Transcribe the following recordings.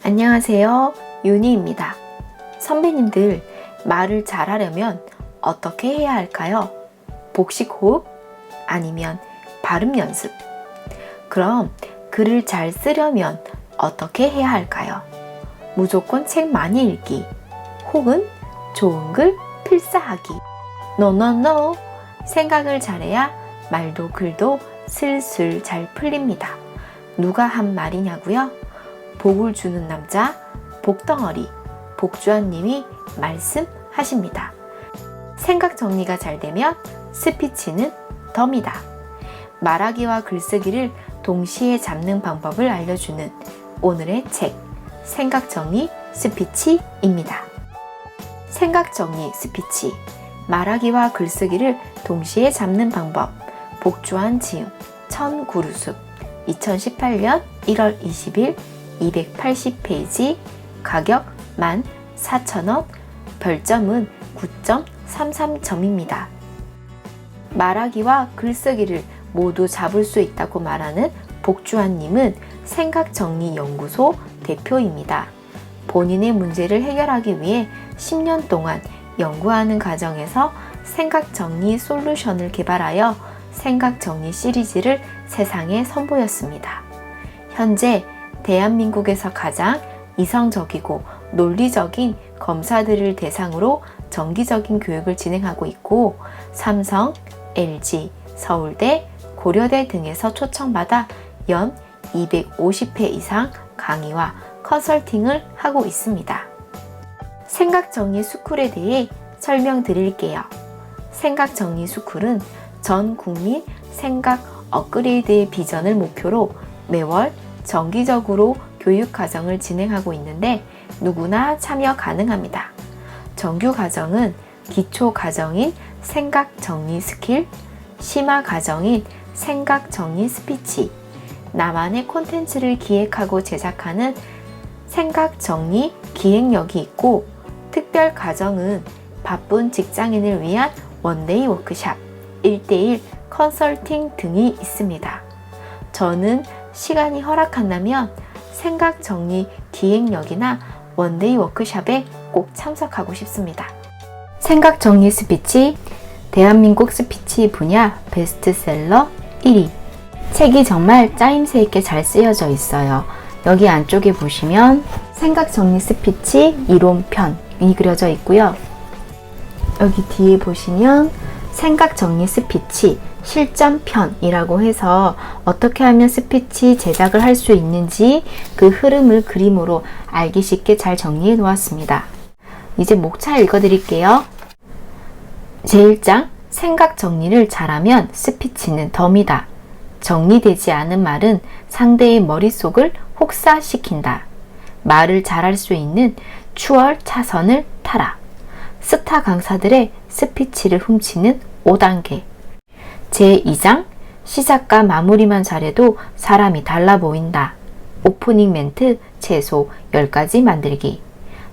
안녕하세요. 윤희입니다. 선배님들, 말을 잘하려면 어떻게 해야 할까요? 복식 호흡? 아니면 발음 연습? 그럼 글을 잘 쓰려면 어떻게 해야 할까요? 무조건 책 많이 읽기 혹은 좋은 글 필사하기. 노노노! 생각을 잘해야 말도 글도 슬슬 잘 풀립니다. 누가 한 말이냐고요? 복을 주는 남자 복덩어리 복주환님이 말씀하십니다. 생각 정리가 잘 되면 스피치는 덤이다. 말하기와 글쓰기를 동시에 잡는 방법을 알려주는 오늘의 책 생각 정리 스피치입니다. 생각 정리 스피치 말하기와 글쓰기를 동시에 잡는 방법 복주환 지음 천구루숲 2018년 1월 20일 280페이지 가격 14,000원 별점은 9.33점입니다. 말하기와 글쓰기를 모두 잡을 수 있다고 말하는 복주환님은 생각정리연구소 대표입니다. 본인의 문제를 해결하기 위해 10년 동안 연구하는 과정에서 생각정리 솔루션을 개발하여 생각정리 시리즈를 세상에 선보였습니다. 현재 대한민국에서 가장 이성적이고 논리적인 검사들을 대상으로 정기적인 교육을 진행하고 있고 삼성, LG, 서울대, 고려대 등에서 초청받아 연 250회 이상 강의와 컨설팅을 하고 있습니다. 생각정리 스쿨에 대해 설명드릴게요. 생각정리 스쿨은 전 국민 생각 업그레이드의 비전을 목표로 매월 정기적으로 교육 과정을 진행하고 있는데 누구나 참여 가능합니다. 정규 과정은 기초 과정인 생각 정리 스킬, 심화 과정인 생각 정리 스피치, 나만의 콘텐츠를 기획하고 제작하는 생각 정리 기획력이 있고 특별 과정은 바쁜 직장인을 위한 원데이 워크샵, 1대1 컨설팅 등이 있습니다. 저는 시간이 허락한다면 생각 정리 기획력이나 원데이 워크샵에 꼭 참석하고 싶습니다. 생각 정리 스피치, 대한민국 스피치 분야 베스트셀러 1위. 책이 정말 짜임새 있게 잘 쓰여져 있어요. 여기 안쪽에 보시면 생각 정리 스피치 이론편이 그려져 있고요. 여기 뒤에 보시면 생각 정리 스피치 실전편이라고 해서 어떻게 하면 스피치 제작을 할 수 있는지 그 흐름을 그림으로 알기 쉽게 잘 정리해 놓았습니다. 이제 목차 읽어 드릴게요. 제1장 생각 정리를 잘하면 스피치는 덤이다. 정리되지 않은 말은 상대의 머릿속을 혹사시킨다. 말을 잘할 수 있는 추월 차선을 타라. 스타 강사들의 스피치를 훔치는 5단계. 제2장 시작과 마무리만 잘해도 사람이 달라 보인다. 오프닝 멘트 최소 10가지 만들기.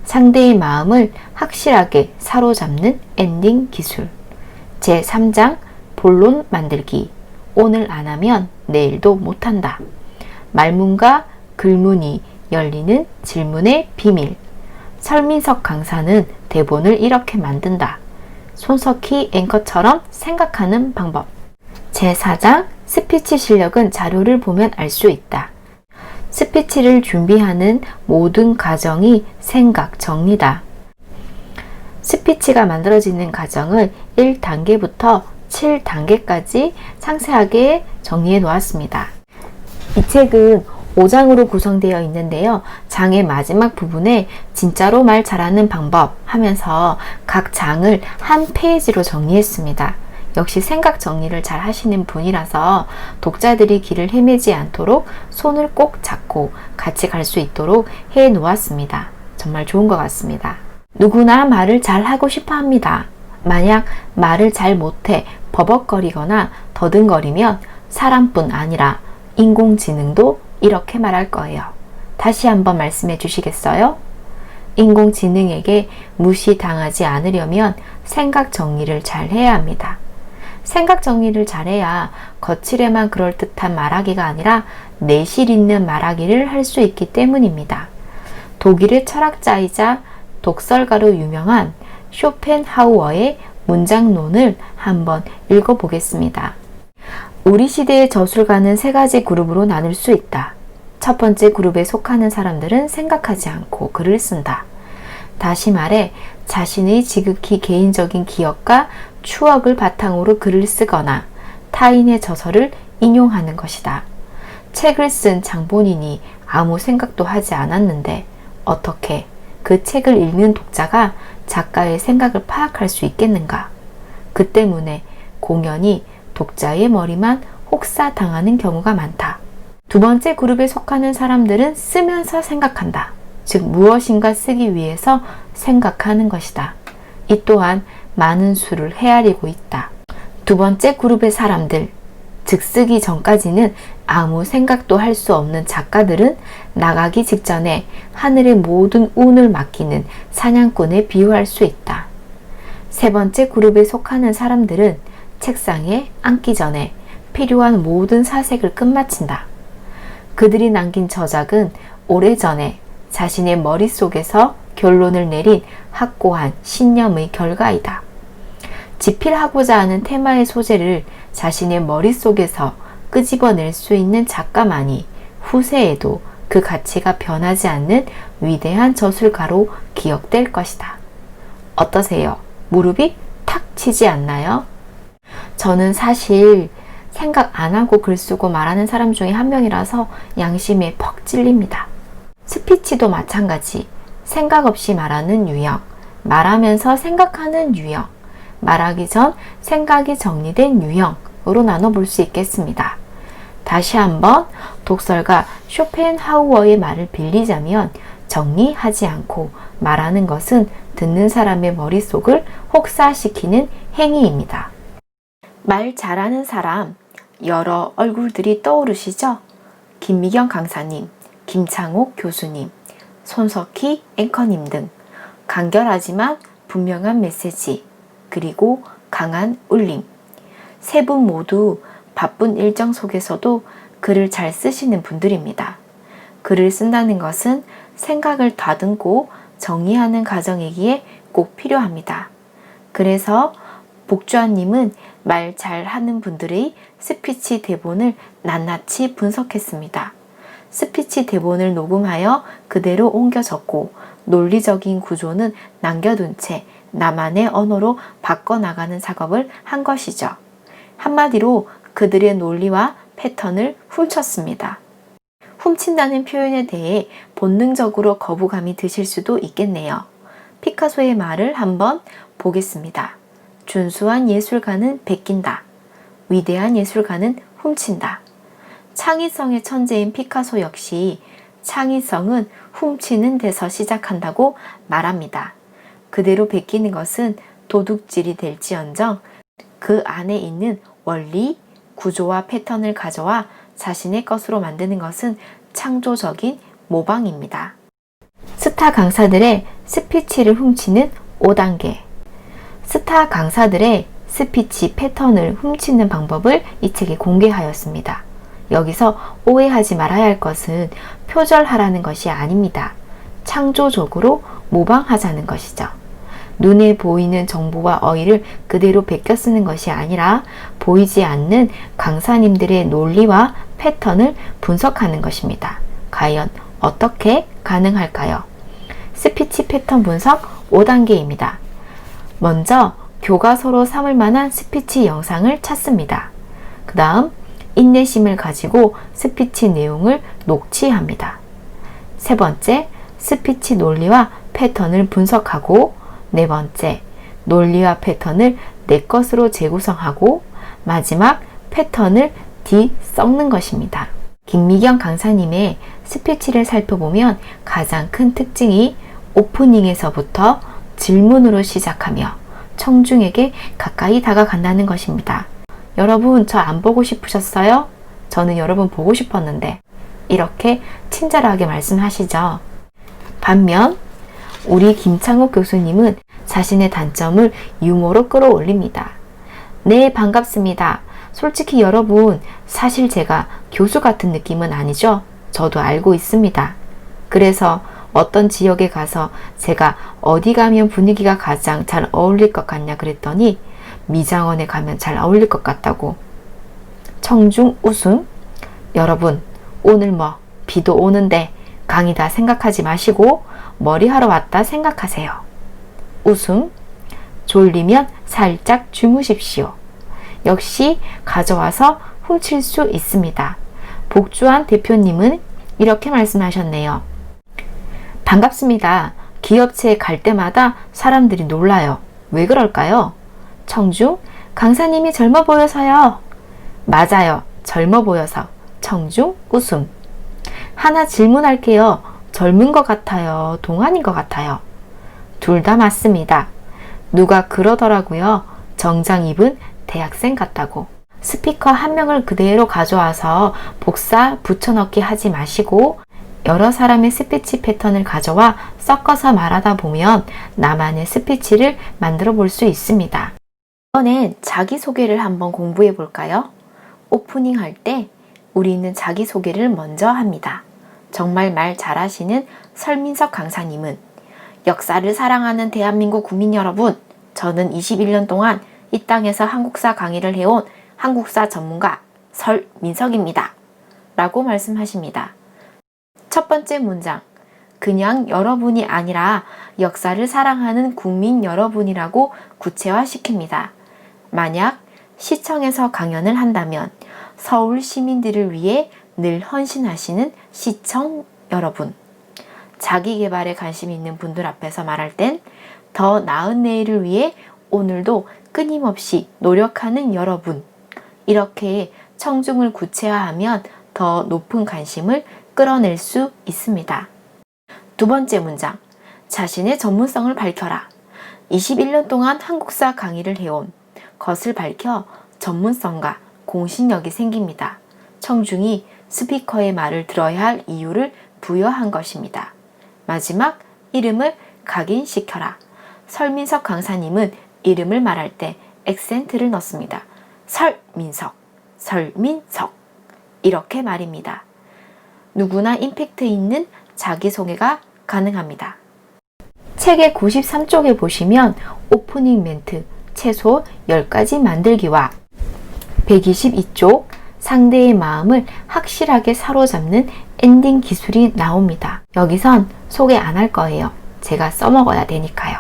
상대의 마음을 확실하게 사로잡는 엔딩 기술. 제3장 본론 만들기. 오늘 안 하면 내일도 못한다. 말문과 글문이 열리는 질문의 비밀. 설민석 강사는 대본을 이렇게 만든다. 손석희 앵커처럼 생각하는 방법. 제4장 스피치 실력은 자료를 보면 알 수 있다. 스피치를 준비하는 모든 과정이 생각 정리다. 스피치가 만들어지는 과정을 1단계부터 7단계까지 상세하게 정리해 놓았습니다. 이 책은 5장으로 구성되어 있는데요. 장의 마지막 부분에 진짜로 말 잘하는 방법 하면서 각 장을 한 페이지로 정리했습니다. 역시 생각 정리를 잘 하시는 분이라서 독자들이 길을 헤매지 않도록 손을 꼭 잡고 같이 갈 수 있도록 해 놓았습니다. 정말 좋은 것 같습니다. 누구나 말을 잘 하고 싶어 합니다. 만약 말을 잘 못해 버벅거리거나 더듬거리면 사람뿐 아니라 인공지능도 이렇게 말할 거예요. 다시 한번 말씀해 주시겠어요? 인공지능에게 무시당하지 않으려면 생각 정리를 잘 해야 합니다. 생각 정리를 잘해야 거칠에만 그럴듯한 말하기가 아니라 내실 있는 말하기를 할 수 있기 때문입니다. 독일의 철학자이자 독설가로 유명한 쇼펜하우어의 문장론을 한번 읽어보겠습니다. 우리 시대의 저술가는 세 가지 그룹으로 나눌 수 있다. 첫 번째 그룹에 속하는 사람들은 생각하지 않고 글을 쓴다. 다시 말해 자신의 지극히 개인적인 기억과 추억을 바탕으로 글을 쓰거나 타인의 저서를 인용하는 것이다. 책을 쓴 장본인이 아무 생각도 하지 않았는데 어떻게 그 책을 읽는 독자가 작가의 생각을 파악할 수 있겠는가? 그 때문에 공연히 독자의 머리만 혹사당하는 경우가 많다. 두 번째 그룹에 속하는 사람들은 쓰면서 생각한다. 즉 무엇인가 쓰기 위해서 생각하는 것이다. 이 또한 많은 수를 헤아리고 있다. 두 번째 그룹의 사람들, 즉 쓰기 전까지는 아무 생각도 할 수 없는 작가들은 나가기 직전에 하늘의 모든 운을 맡기는 사냥꾼에 비유할 수 있다. 세 번째 그룹에 속하는 사람들은 책상에 앉기 전에 필요한 모든 사색을 끝마친다. 그들이 남긴 저작은 오래전에 자신의 머릿속에서 결론을 내린 확고한 신념의 결과이다. 집필하고자 하는 테마의 소재를 자신의 머릿속에서 끄집어낼 수 있는 작가만이 후세에도 그 가치가 변하지 않는 위대한 저술가로 기억될 것이다. 어떠세요? 무릎이 탁 치지 않나요? 저는 사실 생각 안 하고 글 쓰고 말하는 사람 중에 한 명이라서 양심에 퍽 찔립니다. 스피치도 마찬가지. 생각 없이 말하는 유형, 말하면서 생각하는 유형, 말하기 전 생각이 정리된 유형으로 나눠볼 수 있겠습니다. 다시 한번 독설가 쇼펜하우어의 말을 빌리자면 정리하지 않고 말하는 것은 듣는 사람의 머릿속을 혹사시키는 행위입니다. 말 잘하는 사람, 여러 얼굴들이 떠오르시죠? 김미경 강사님, 김창옥 교수님, 손석희 앵커님 등 간결하지만 분명한 메시지, 그리고 강한 울림. 세 분 모두 바쁜 일정 속에서도 글을 잘 쓰시는 분들입니다. 글을 쓴다는 것은 생각을 다듬고 정리하는 과정이기에 꼭 필요합니다. 그래서 복주아님은 말 잘하는 분들의 스피치 대본을 낱낱이 분석했습니다. 스피치 대본을 녹음하여 그대로 옮겨 적고 논리적인 구조는 남겨둔 채 나만의 언어로 바꿔나가는 작업을 한 것이죠. 한마디로 그들의 논리와 패턴을 훔쳤습니다. 훔친다는 표현에 대해 본능적으로 거부감이 드실 수도 있겠네요. 피카소의 말을 한번 보겠습니다. 준수한 예술가는 베낀다. 위대한 예술가는 훔친다. 창의성의 천재인 피카소 역시 창의성은 훔치는 데서 시작한다고 말합니다. 그대로 베끼는 것은 도둑질이 될지언정 그 안에 있는 원리, 구조와 패턴을 가져와 자신의 것으로 만드는 것은 창조적인 모방입니다. 스타 강사들의 스피치를 훔치는 5단계. 스타 강사들의 스피치 패턴을 훔치는 방법을 이 책에 공개하였습니다. 여기서 오해하지 말아야 할 것은 표절하라는 것이 아닙니다. 창조적으로 모방하자는 것이죠. 눈에 보이는 정보와 어휘를 그대로 베껴 쓰는 것이 아니라 보이지 않는 강사님들의 논리와 패턴을 분석하는 것입니다. 과연 어떻게 가능할까요? 스피치 패턴 분석 5단계입니다. 먼저 교과서로 삼을 만한 스피치 영상을 찾습니다. 그 다음 인내심을 가지고 스피치 내용을 녹취합니다. 세 번째, 스피치 논리와 패턴을 분석하고, 네 번째, 논리와 패턴을 내 것으로 재구성하고, 마지막 패턴을 썩는 것입니다. 김미경 강사님의 스피치를 살펴보면 가장 큰 특징이 오프닝에서부터 질문으로 시작하며 청중에게 가까이 다가간다는 것입니다. 여러분, 저 안 보고 싶으셨어요? 저는 여러분 보고 싶었는데. 이렇게 친절하게 말씀하시죠. 반면 우리 김창옥 교수님은 자신의 단점을 유머로 끌어올립니다. 네, 반갑습니다. 솔직히 여러분, 사실 제가 교수 같은 느낌은 아니죠? 저도 알고 있습니다. 그래서 어떤 지역에 가서 제가 어디 가면 분위기가 가장 잘 어울릴 것 같냐 그랬더니 미장원에 가면 잘 어울릴 것 같다고. 청중 웃음. 여러분, 오늘 비도 오는데 강이다 생각하지 마시고 머리하러 왔다 생각하세요. 웃음. 졸리면 살짝 주무십시오. 역시 가져와서 훔칠 수 있습니다. 복주한 대표님은 이렇게 말씀하셨네요. 반갑습니다. 기업체에 갈 때마다 사람들이 놀라요. 왜 그럴까요? 청중, 강사님이 젊어 보여서요. 맞아요. 젊어 보여서. 청중, 웃음. 하나 질문할게요. 젊은 것 같아요? 동안인 것 같아요? 둘 다 맞습니다. 누가 그러더라고요. 정장 입은 대학생 같다고. 스피커 한 명을 그대로 가져와서 복사, 붙여넣기 하지 마시고 여러 사람의 스피치 패턴을 가져와 섞어서 말하다 보면 나만의 스피치를 만들어 볼 수 있습니다. 이번엔 자기소개를 한번 공부해 볼까요? 오프닝 할 때 우리는 자기소개를 먼저 합니다. 정말 말 잘하시는 설민석 강사님은 역사를 사랑하는 대한민국 국민 여러분, 저는 21년 동안 이 땅에서 한국사 강의를 해온 한국사 전문가 설민석입니다. 라고 말씀하십니다. 첫 번째 문장, 그냥 여러분이 아니라 역사를 사랑하는 국민 여러분이라고 구체화시킵니다. 만약 시청에서 강연을 한다면 서울 시민들을 위해 늘 헌신하시는 시청 여러분, 자기 개발에 관심 있는 분들 앞에서 말할 땐 더 나은 내일을 위해 오늘도 끊임없이 노력하는 여러분, 이렇게 청중을 구체화하면 더 높은 관심을 끌어낼 수 있습니다. 두 번째 문장, 자신의 전문성을 밝혀라. 21년 동안 한국사 강의를 해온 것을 밝혀 전문성과 공신력이 생깁니다. 청중이 스피커의 말을 들어야 할 이유를 부여한 것입니다. 마지막, 이름을 각인시켜라. 설민석 강사님은 이름을 말할 때 액센트를 넣습니다. 설민석, 설민석. 이렇게 말입니다. 누구나 임팩트 있는 자기소개가 가능합니다. 책의 93쪽에 보시면 오프닝 멘트 최소 10가지 만들기와 122쪽 상대의 마음을 확실하게 사로잡는 엔딩 기술이 나옵니다. 여기선 소개 안 할 거예요. 제가 써먹어야 되니까요.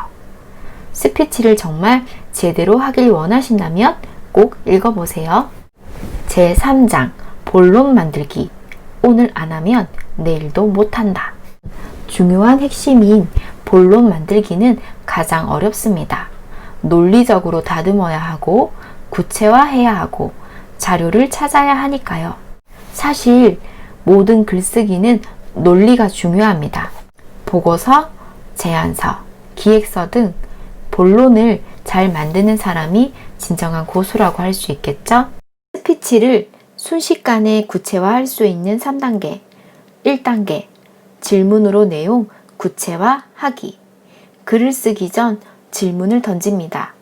스피치를 정말 제대로 하길 원하신다면 꼭 읽어보세요. 제3장 본론 만들기. 오늘 안 하면 내일도 못한다. 중요한 핵심인 본론 만들기는 가장 어렵습니다. 논리적으로 다듬어야 하고 구체화해야 하고 자료를 찾아야 하니까요. 사실 모든 글쓰기는 논리가 중요합니다. 보고서, 제안서, 기획서 등 본론을 잘 만드는 사람이 진정한 고수라고 할 수 있겠죠? 스피치를 순식간에 구체화할 수 있는 3단계. 1단계, 질문으로 내용 구체화하기. 글을 쓰기 전 질문을 던집니다.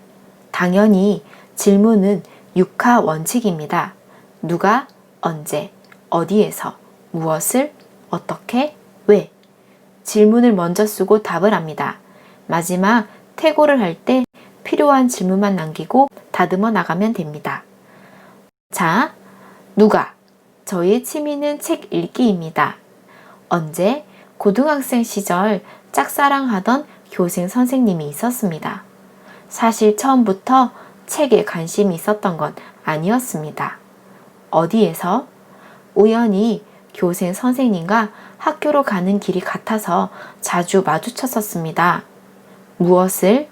당연히 질문은 6하 원칙입니다. 누가, 언제, 어디에서, 무엇을, 어떻게, 왜. 질문을 먼저 쓰고 답을 합니다. 마지막 퇴고를 할 때 필요한 질문만 남기고 다듬어 나가면 됩니다. 자, 누가? 저의 취미는 책 읽기입니다. 언제? 고등학생 시절 짝사랑하던 교생 선생님이 있었습니다. 사실 처음부터 책에 관심이 있었던 건 아니었습니다. 어디에서? 우연히 교생 선생님과 학교로 가는 길이 같아서 자주 마주쳤었습니다. 무엇을?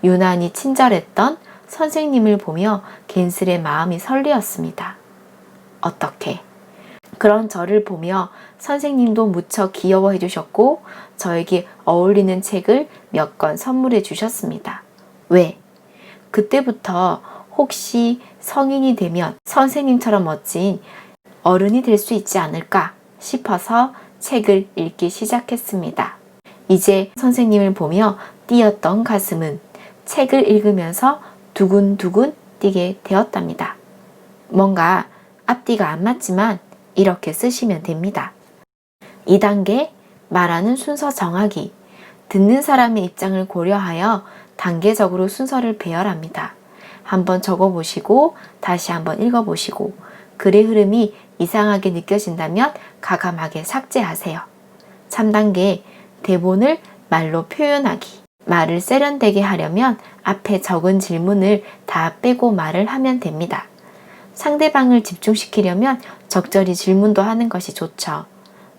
유난히 친절했던 선생님을 보며 괜스레 마음이 설레었습니다. 어떻게? 그런 저를 보며 선생님도 무척 귀여워해 주셨고 저에게 어울리는 책을 몇 권 선물해 주셨습니다. 왜? 그때부터 혹시 성인이 되면 선생님처럼 멋진 어른이 될 수 있지 않을까 싶어서 책을 읽기 시작했습니다. 이제 선생님을 보며 뛰었던 가슴은 책을 읽으면서 두근두근 뛰게 되었답니다. 뭔가 앞뒤가 안 맞지만 이렇게 쓰시면 됩니다. 2단계 말하는 순서 정하기. 듣는 사람의 입장을 고려하여 단계적으로 순서를 배열합니다. 한번 적어보시고 다시 한번 읽어보시고 글의 흐름이 이상하게 느껴진다면 가감하게 삭제하세요. 3단계 대본을 말로 표현하기. 말을 세련되게 하려면 앞에 적은 질문을 다 빼고 말을 하면 됩니다. 상대방을 집중시키려면 적절히 질문도 하는 것이 좋죠.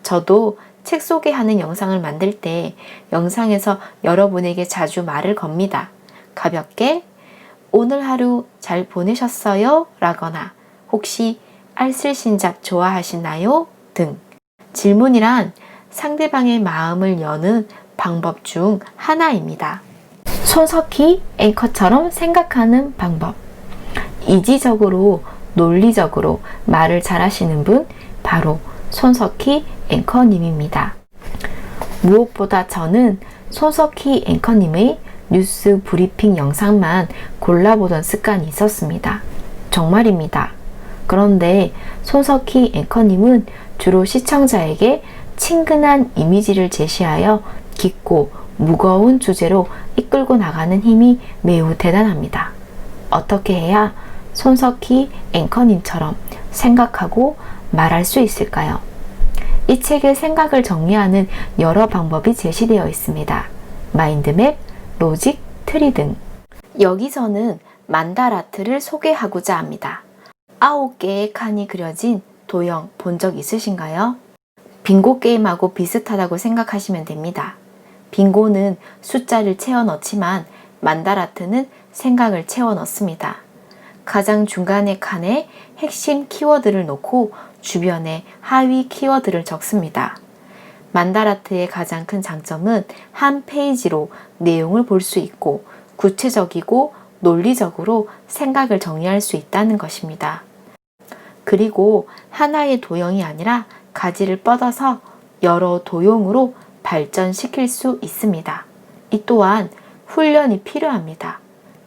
저도 책 소개하는 영상을 만들 때 영상에서 여러분에게 자주 말을 겁니다. 가볍게 오늘 하루 잘 보내셨어요? 라거나 혹시 알쓸신잡 좋아하시나요? 등 질문이란 상대방의 마음을 여는 방법 중 하나입니다. 손석희 앵커처럼 생각하는 방법. 이지적으로 논리적으로 말을 잘하시는 분 바로 손석희 앵커님입니다. 무엇보다 저는 손석희 앵커님의 뉴스 브리핑 영상만 골라보던 습관이 있었습니다. 정말입니다. 그런데 손석희 앵커님은 주로 시청자에게 친근한 이미지를 제시하여 깊고 무거운 주제로 이끌고 나가는 힘이 매우 대단합니다. 어떻게 해야 손석희 앵커님처럼 생각하고 말할 수 있을까요? 이 책의 생각을 정리하는 여러 방법이 제시되어 있습니다. 마인드맵, 로직, 트리 등. 여기서는 만다라트를 소개하고자 합니다. 9개의 칸이 그려진 도형 본 적 있으신가요? 빙고 게임하고 비슷하다고 생각하시면 됩니다. 빙고는 숫자를 채워 넣지만 만다라트는 생각을 채워 넣습니다. 가장 중간의 칸에 핵심 키워드를 놓고 주변에 하위 키워드를 적습니다. 만다라트의 가장 큰 장점은 한 페이지로 내용을 볼 수 있고 구체적이고 논리적으로 생각을 정리할 수 있다는 것입니다. 그리고 하나의 도형이 아니라 가지를 뻗어서 여러 도형으로 발전시킬 수 있습니다. 이 또한 훈련이 필요합니다.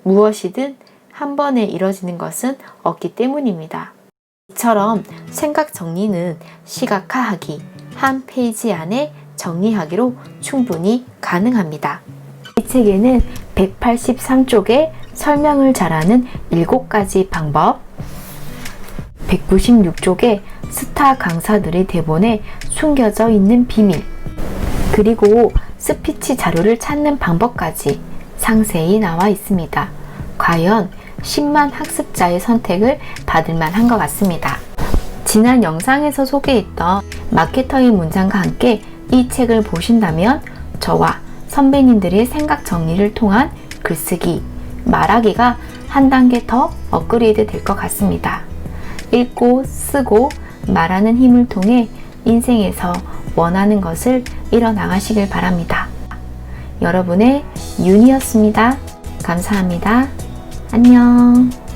무엇이든 한 번에 이뤄지는 것은 없기 때문입니다. 이처럼 생각 정리는 시각화하기, 한 페이지 안에 정리하기로 충분히 가능합니다. 이 책에는 183쪽에 설명을 잘하는 7가지 방법, 196쪽에 스타 강사들의 대본에 숨겨져 있는 비밀, 그리고 스피치 자료를 찾는 방법까지 상세히 나와 있습니다. 과연 10만 학습자의 선택을 받을 만한 것 같습니다. 지난 영상에서 소개했던 마케터의 문장과 함께 이 책을 보신다면 저와 선배님들의 생각 정리를 통한 글쓰기, 말하기가 한 단계 더 업그레이드 될 것 같습니다. 읽고 쓰고 말하는 힘을 통해 인생에서 원하는 것을 이뤄나가시길 바랍니다. 여러분의 윤이었습니다. 감사합니다. 안녕.